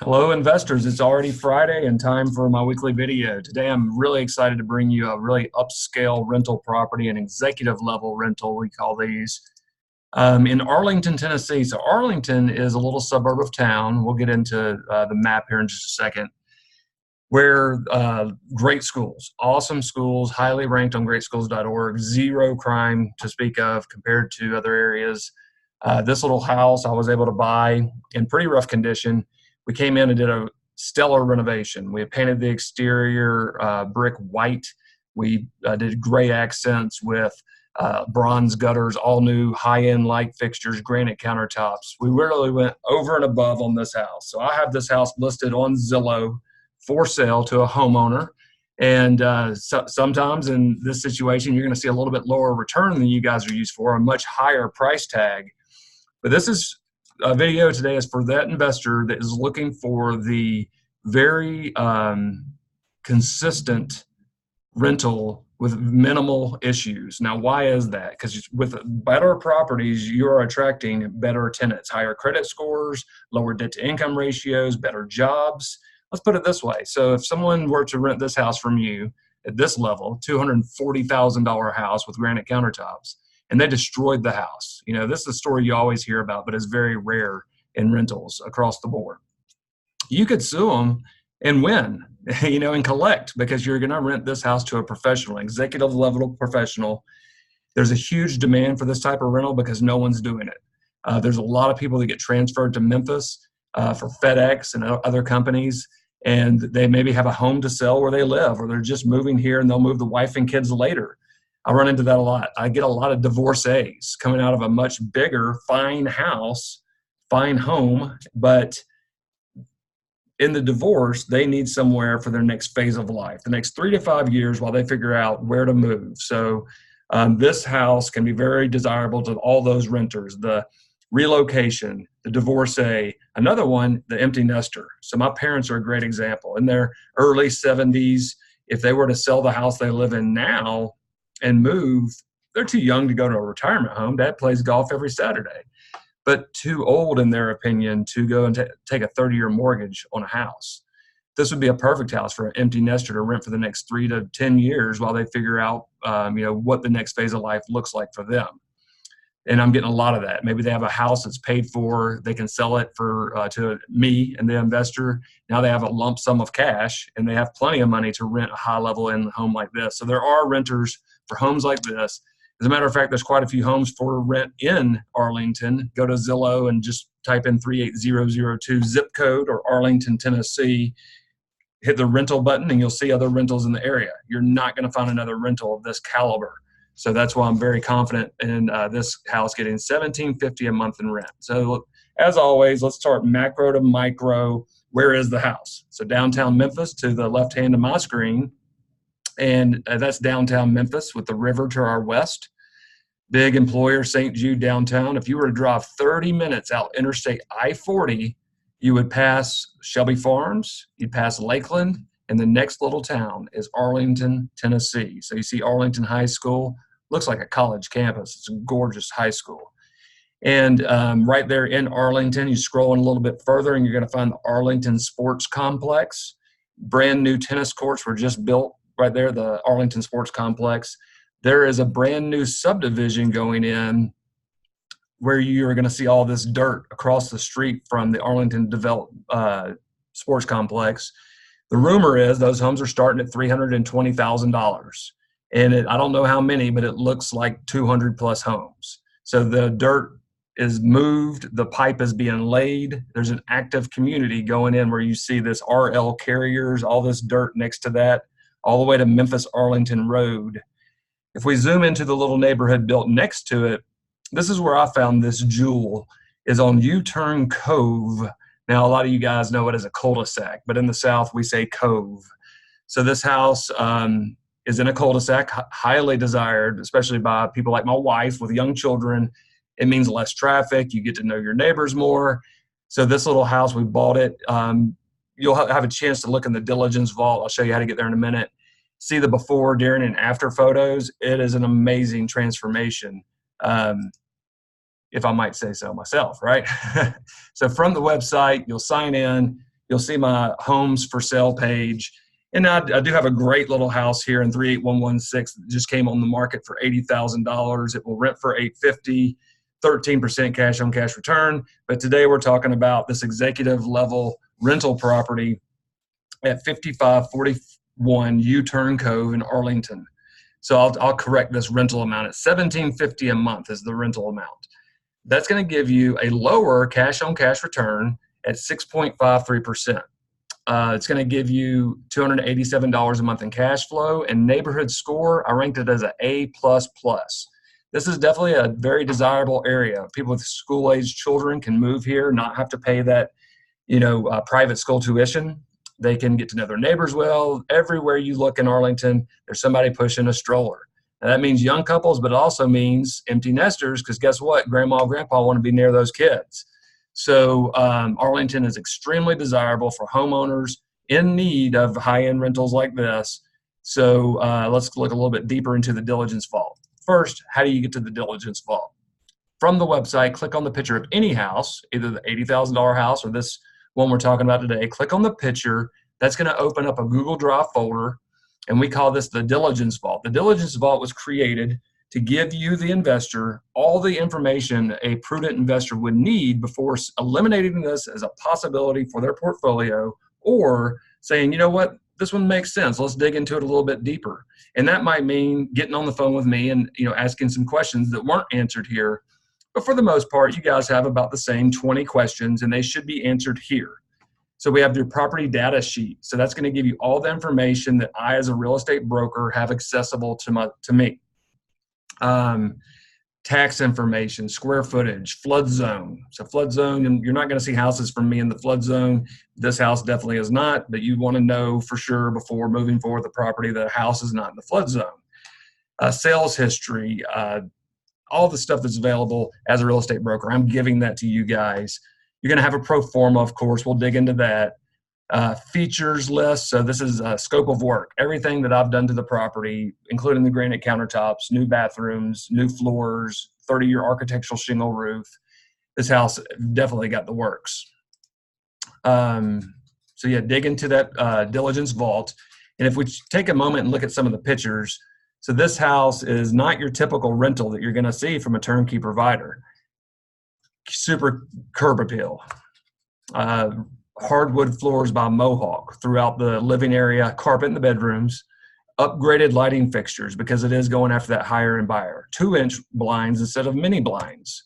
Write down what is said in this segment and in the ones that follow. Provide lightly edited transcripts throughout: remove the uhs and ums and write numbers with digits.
Hello, investors. It's already Friday and time for my weekly video. Today, I'm really excited to bring you a really upscale rental property, an executive level rental, we call these, in Arlington, Tennessee. So Arlington is a little suburb of town. We'll get into the map here in just a second, where great schools, awesome schools, highly ranked on greatschools.org, zero crime to speak of compared to other areas. This little house I was able to buy in pretty rough condition. We came in and did a stellar renovation. We had painted the exterior brick white. We did gray accents with bronze gutters, all new high-end light fixtures, granite countertops. We really went over and above on this house. So I have this house listed on Zillow for sale to a homeowner. And sometimes in this situation, you're going to see a little bit lower return than you guys are used for, a much higher price tag. But this is a video today is for that investor that is looking for the very consistent rental with minimal issues. Now, why is that? Because with better properties, you're attracting better tenants, higher credit scores, lower debt to income ratios, better jobs. Let's put it this way. So if someone were to rent this house from you at this level, $240,000 house with granite countertops, and they destroyed the house. You know, this is a story you always hear about, but it's very rare in rentals across the board. You could sue them and win, and collect, because you're going to rent this house to a professional, executive level professional. There's a huge demand for this type of rental because no one's doing it. There's a lot of people that get transferred to Memphis for FedEx and other companies, and they maybe have a home to sell where they live, or they're just moving here and they'll move the wife and kids later. I run into that a lot. I get a lot of divorcees coming out of a much bigger, fine house, fine home, but in the divorce, they need somewhere for their next phase of life, the next 3 to 5 years while they figure out where to move. So this house can be very desirable to all those renters, the relocation, the divorcee, another one, the empty nester. So my parents are a great example. In their early 70s, if they were to sell the house they live in now and move, they're too young to go to a retirement home. Dad plays golf every Saturday, but too old, in their opinion, to go and take a 30-year mortgage on a house. This would be a perfect house for an empty nester to rent for the next 3 to 10 years while they figure out, what the next phase of life looks like for them. And I'm getting a lot of that. Maybe they have a house that's paid for, they can sell it for to me and the investor. Now they have a lump sum of cash and they have plenty of money to rent a high-level in home like this. So there are renters for homes like this. As a matter of fact, there's quite a few homes for rent in Arlington. Go to Zillow and just type in 38002 zip code or Arlington, Tennessee. Hit the rental button and you'll see other rentals in the area. You're not going to find another rental of this caliber. So that's why I'm very confident in this house getting $1,750 a month in rent. So as always, let's start macro to micro. Where is the house? So downtown Memphis to the left hand of my screen. And that's downtown Memphis with the river to our west. Big employer, St. Jude downtown. If you were to drive 30 minutes out Interstate I-40, you would pass Shelby Farms, you'd pass Lakeland, and the next little town is Arlington, Tennessee. So you see Arlington High School. Looks like a college campus. It's a gorgeous high school. And right there in Arlington, you scroll in a little bit further and you're going to find the Arlington Sports Complex. Brand new tennis courts were just built right there, the Arlington Sports Complex. There is a brand new subdivision going in where you're going to see all this dirt across the street from the Arlington Sports Complex. The rumor is those homes are starting at $320,000. And I don't know how many, but it looks like 200 plus homes. So the dirt is moved, the pipe is being laid. There's an active community going in where you see this RL carriers, all this dirt next to that, all the way to Memphis Arlington Road. If we zoom into the little neighborhood built next to it, this is where I found this jewel, is on U-Turn Cove. Now, a lot of you guys know it as a cul-de-sac, but in the South, we say cove. So this house is in a cul-de-sac, highly desired, especially by people like my wife with young children. It means less traffic. You get to know your neighbors more. So this little house, we bought it. You'll have a chance to look in the diligence vault. I'll show you how to get there in a minute. See the before, during, and after photos. It is an amazing transformation, if I might say so myself, right? So from the website, you'll sign in. you'll see my homes for sale page. And I do have a great little house here in 38116 that just came on the market for $80,000. It will rent for $850, 13% cash on cash return. But today we're talking about this executive level rental property at 5541 U-Turn Cove in Arlington. So I'll correct this rental amount. It's $1,750 a month is the rental amount. That's going to give you a lower cash on cash return at 6.53%. It's going to give you $287 a month in cash flow, and neighborhood score, I ranked it as an A++. This is definitely a very desirable area. People with school-aged children can move here, not have to pay that, private school tuition. They can get to know their neighbors well. Everywhere you look in Arlington, there's somebody pushing a stroller. Now, that means young couples, but it also means empty nesters, because guess what? Grandma and grandpa want to be near those kids. So Arlington is extremely desirable for homeowners in need of high-end rentals like this. So let's look a little bit deeper into the diligence vault. First, how do you get to the diligence vault? From the website, click on the picture of any house, either the $80,000 house or this one we're talking about today. Click on the picture. That's going to open up a Google Drive folder, and we call this the diligence vault. The diligence vault was created to give you, the investor, all the information a prudent investor would need before eliminating this as a possibility for their portfolio, or saying, you know what, this one makes sense. Let's dig into it a little bit deeper. And that might mean getting on the phone with me and asking some questions that weren't answered here. But for the most part, you guys have about the same 20 questions, and they should be answered here. So we have your property data sheet. So that's going to give you all the information that I, as a real estate broker, have accessible to me. Tax information, square footage, flood zone. So flood zone, and you're not going to see houses from me in the flood zone. This house definitely is not, but you want to know for sure before moving forward the property that a house is not in the flood zone. Sales history, all the stuff that's available as a real estate broker, I'm giving that to you guys. You're going to have a pro forma, of course. We'll dig into that. Features list. So this is a scope of work. Everything that I've done to the property, including the granite countertops, new bathrooms, new floors, 30-year architectural shingle roof. This house definitely got the works. So yeah, dig into that diligence vault. And if we take a moment and look at some of the pictures, so this house is not your typical rental that you're going to see from a turnkey provider. Super curb appeal. Hardwood floors by Mohawk throughout the living area, carpet in the bedrooms, upgraded lighting fixtures because it is going after that higher end buyer. 2-inch blinds instead of mini blinds.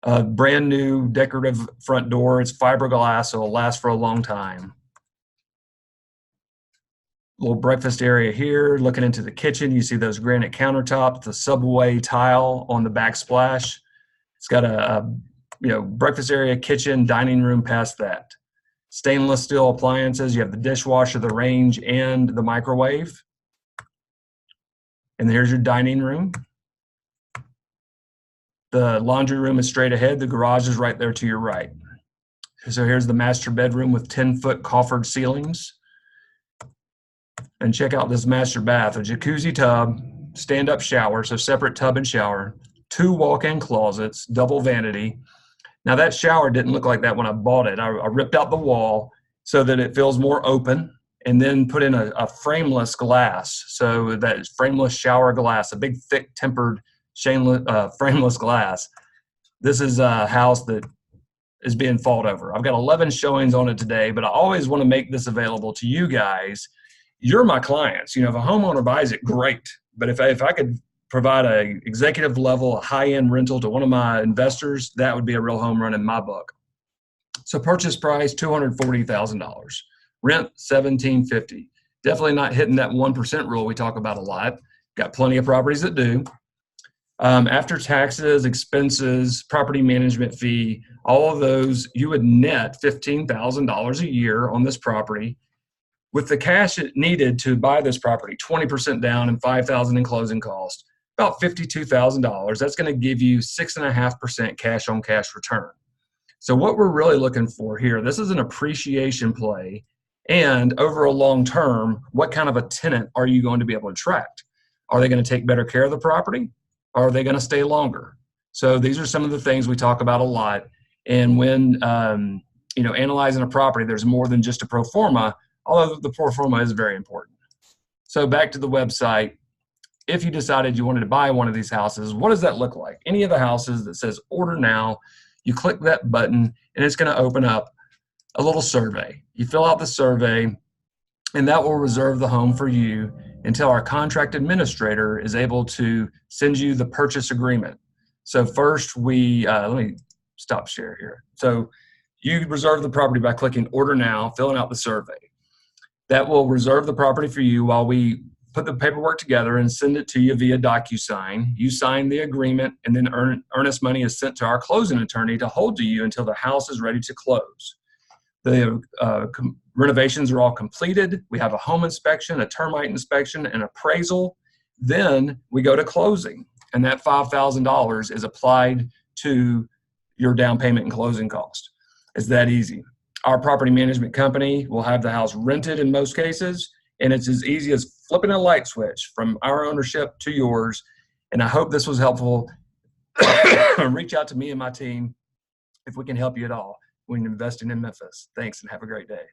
Brand new decorative front door. It's fiberglass, so it'll last for a long time. Little breakfast area here. Looking into the kitchen, you see those granite countertops, the subway tile on the backsplash. It's got a breakfast area, kitchen, dining room past that. Stainless steel appliances. You have the dishwasher, the range, and the microwave. And here's your dining room. The laundry room is straight ahead. The garage is right there to your right. So here's the master bedroom with 10-foot coffered ceilings. And check out this master bath, a jacuzzi tub, stand-up shower, so separate tub and shower, 2 walk-in closets, double vanity. Now that shower didn't look like that when I bought it. I ripped out the wall so that it feels more open, and then put in a frameless glass. So that frameless shower glass, a big, thick, tempered, frameless glass. This is a house that is being fought over. I've got 11 showings on it today, but I always want to make this available to you guys. You're my clients. If a homeowner buys it, great. But if I could provide a executive level, a high-end rental to one of my investors, that would be a real home run in my book. So purchase price, $240,000. Rent, $1,750. Definitely not hitting that 1% rule we talk about a lot. Got plenty of properties that do. After taxes, expenses, property management fee, all of those, you would net $15,000 a year on this property. With the cash needed to buy this property, 20% down and $5,000 in closing costs, about $52,000. That's going to give you 6.5% cash on cash return. So what we're really looking for here, this is an appreciation play, and over a long term, what kind of a tenant are you going to be able to attract? Are they going to take better care of the property? Or are they going to stay longer? So these are some of the things we talk about a lot. And when analyzing a property, there's more than just a pro forma, although the pro forma is very important. So back to the website. If you decided you wanted to buy one of these houses, what does that look like? Any of the houses that says order now, you click that button and it's going to open up a little survey. You fill out the survey and that will reserve the home for you until our contract administrator is able to send you the purchase agreement. So first let me stop share here. So you reserve the property by clicking order now, filling out the survey. That will reserve the property for you while we put the paperwork together and send it to you via DocuSign. You sign the agreement, and then earnest money is sent to our closing attorney to hold to you until the house is ready to close. The renovations are all completed. We have a home inspection, a termite inspection, an appraisal. Then we go to closing, and that $5,000 is applied to your down payment and closing cost. It's that easy. Our property management company will have the house rented in most cases, and it's as easy as flipping a light switch from our ownership to yours. And I hope this was helpful. Reach out to me and my team if we can help you at all when investing in Memphis. Thanks and have a great day.